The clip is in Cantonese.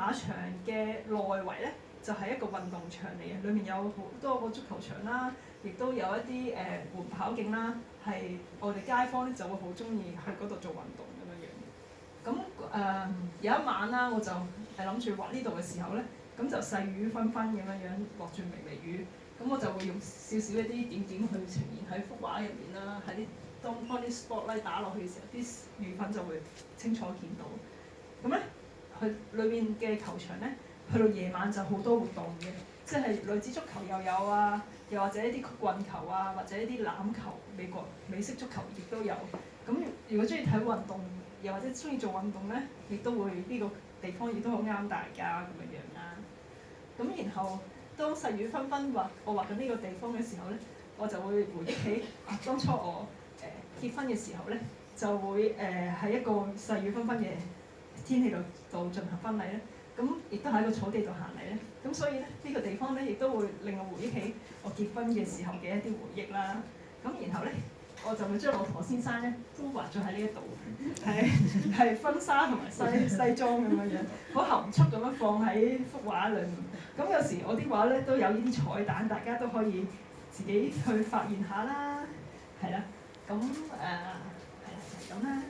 馬場嘅內圍咧就係一個運動場嚟嘅，裡面有好多個足球場啦，亦都有一啲緩跑徑啦，係我哋街坊咧就會好中意去嗰度做運動咁樣樣。咁有一晚啦，我就係諗住畫呢度嘅時候咧，咁就細雨紛紛咁樣樣落住微微雨，咁我就會用少少一啲點點去呈現喺幅畫入面啦，喺啲當啲 spotlight 打落去嘅時候，啲雨粉就會清楚見到。咁咧，佢裏面嘅球場咧，去到夜晚就好多活動嘅，即係女子足球又有啊，又或者一啲曲棍球啊，或者一啲欖球，美式足球亦都有。咁如果中意睇運動，又或者中意做運動咧，亦都會呢個地方亦都好啱大家咁樣樣啦。咁然後當細雨紛紛我畫緊呢個地方嘅時候咧，我就會回憶起當初我結婚嘅時候咧，就會喺一個細雨紛紛嘅天氣度進行婚禮咧。咁亦都喺個草地度行嚟咧，咁所以咧呢個地方咧亦都會令我回憶起我結婚嘅時候嘅一啲回憶啦。咁然後咧，我就會將我何先生咧都畫咗喺呢一度，係婚紗同埋西裝咁樣樣，好含蓄咁樣放喺幅畫裏面。咁有時我啲畫咧都有呢啲彩蛋，大家都可以自己去發現下啦，係啦。咁係啦，就係咁啦。